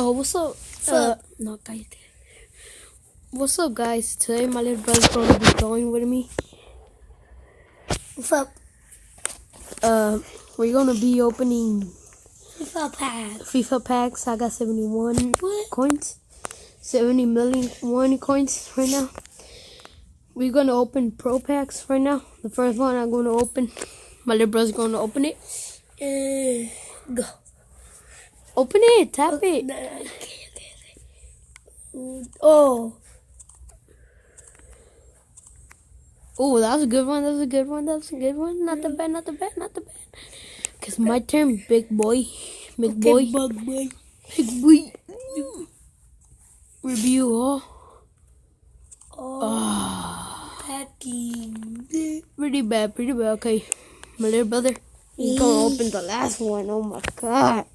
Yo, what's up? No, cállate. What's up, guys? Today my little brother's going to be going with me. What's up? We're going to be opening FIFA packs. I got 71 coins. 70 million coins right now. We're going to open pro packs right now. The first one I'm going to open. My little brother's going to open it. Go. Open it. Tap it. Okay. Oh, that was a good one. Not the bad. Cause my turn, big boy. Big boy. Review, packing. Pretty bad. Okay, my little brother, he's gonna open the last one. Oh my god.